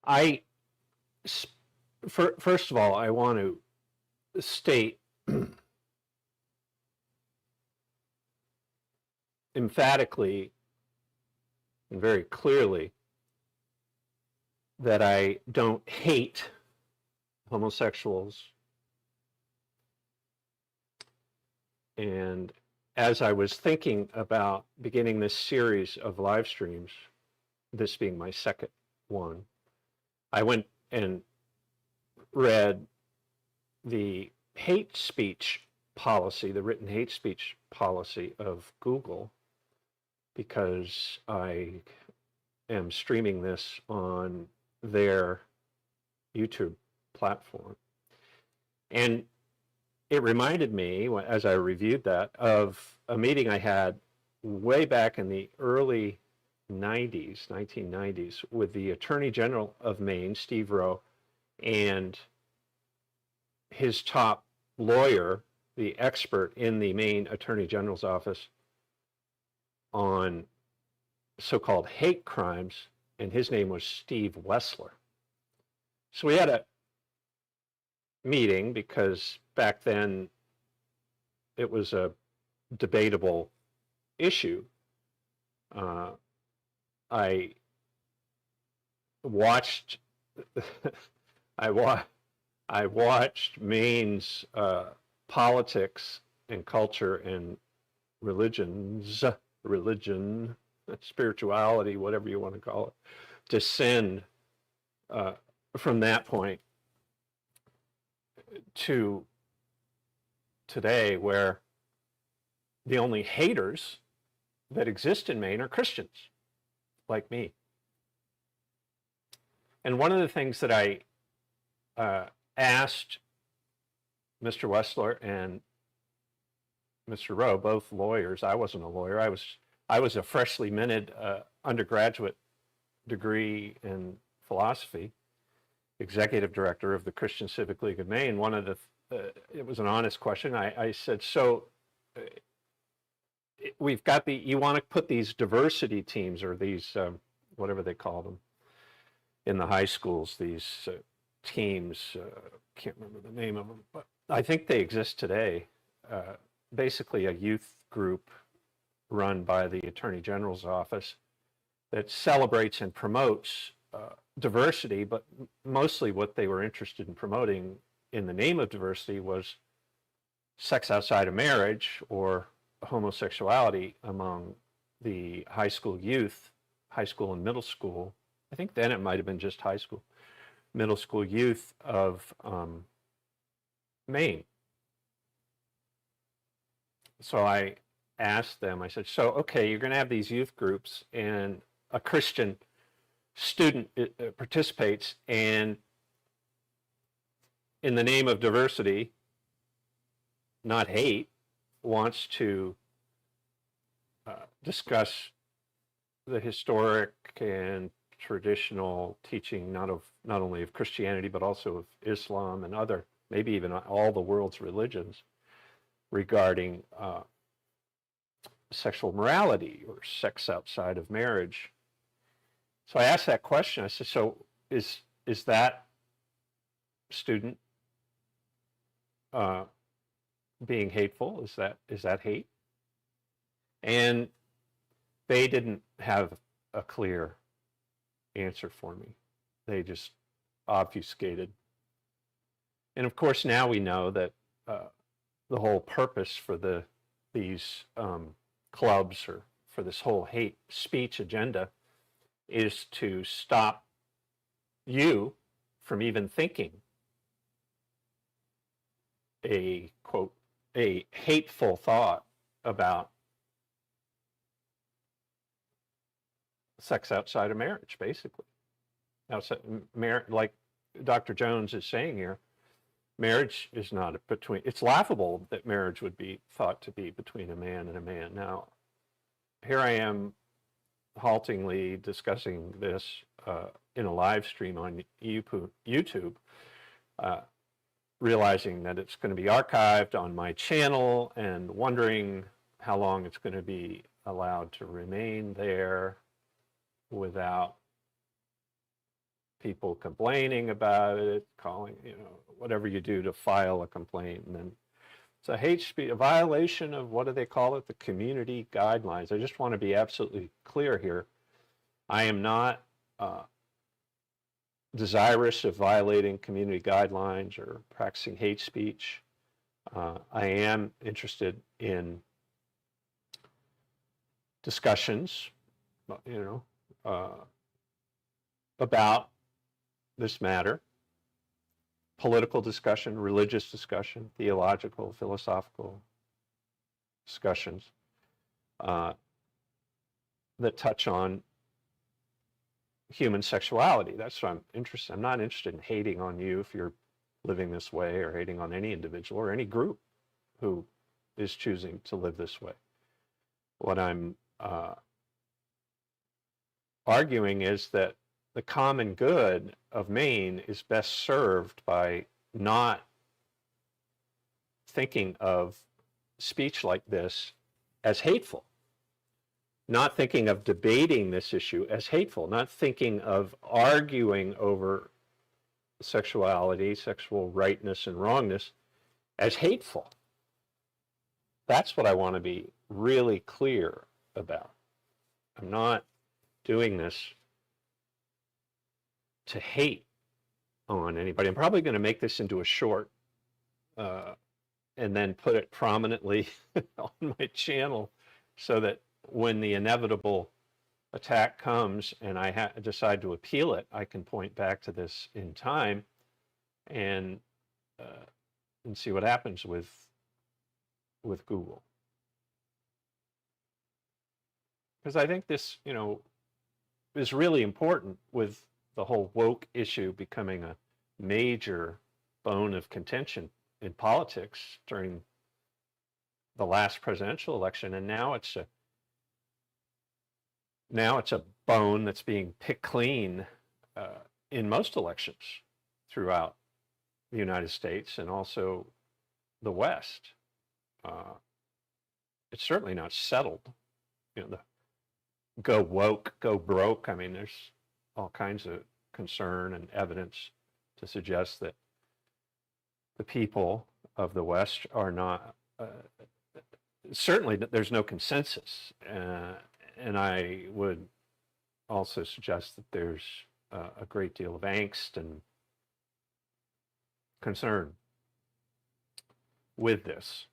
I, first of all, I want to state emphatically and very clearly that I don't hate homosexuals. And as I was thinking about beginning this series of live streams, this being my second one, I went and read the hate speech policy, the written hate speech policy of Google, because I am streaming this on their YouTube platform. And it reminded me, as I reviewed that, of a meeting I had way back in the early 90s, 1990s, with the Attorney General of Maine, Steve Rowe, and his top lawyer, the expert in the Maine Attorney General's office on so-called hate crimes, and his name was Steve Wessler. So we had a meeting because back then it was a debatable issue. I watched I watched Maine's politics and culture and religion, spirituality, whatever you want to call it, descend from that point to today, where the only haters that exist in Maine are Christians like me. And one of the things that I asked Mr. Wessler and Mr. Rowe, both lawyers — I wasn't a lawyer, I was a freshly minted undergraduate degree in philosophy, executive director of the Christian Civic League of Maine. One of the it was an honest question. I said, so we've got you want to put these diversity teams, or these whatever they call them in the high schools, these teams, can't remember the name of them, but I think they exist today. Basically a youth group run by the Attorney General's office that celebrates and promotes diversity, but mostly what they were interested in promoting in the name of diversity was sex outside of marriage, or homosexuality, among the high school youth, high school and middle school. I think then it might have been just high school, middle school youth of Maine. So I asked them, I said, so, okay, you're going to have these youth groups and a Christian student participates, and in the name of diversity, not hate, wants to discuss the historic and traditional teaching, not only of Christianity, but also of Islam and other, maybe even all the world's religions, regarding sexual morality or sex outside of marriage. So I asked that question. I said, so is that student being hateful? Is that hate? And they didn't have a clear answer for me. They just obfuscated. And of course, now we know that the whole purpose for these clubs, or for this whole hate speech agenda, is to stop you from even thinking a, quote, a hateful thought about sex outside of marriage, basically. Outside like Dr. Jones is saying here, marriage is not it's laughable that marriage would be thought to be between a man and a man. Now, here I am haltingly discussing this in a live stream on YouTube, realizing that it's going to be archived on my channel, and wondering how long it's going to be allowed to remain there without people complaining about it, calling, whatever you do to file a complaint. And then it's a hate speech, a violation of, what do they call it? The community guidelines. I just want to be absolutely clear here. I am not desirous of violating community guidelines or practicing hate speech. I am interested in discussions, about this matter, political discussion, religious discussion, theological, philosophical discussions that touch on human sexuality. That's what I'm interested in. I'm not interested in hating on you if you're living this way, or hating on any individual or any group who is choosing to live this way. What I'm arguing is that the common good of Maine is best served by not thinking of speech like this as hateful, not thinking of debating this issue as hateful, not thinking of arguing over sexuality, sexual rightness and wrongness as hateful. That's what I want to be really clear about. I'm not doing this to hate on anybody. I'm probably going to make this into a short and then put it prominently on my channel, so that when the inevitable attack comes and I decide to appeal it, I can point back to this in time and see what happens with Google. Because I think this, is really important, with the whole woke issue becoming a major bone of contention in politics during the last presidential election, and now it's a bone that's being picked clean in most elections throughout the United States and also the West. It's certainly not settled. The go woke, go broke. I mean, there's all kinds of concern and evidence to suggest that the people of the West are not, certainly there's no consensus. And I would also suggest that there's a great deal of angst and concern with this.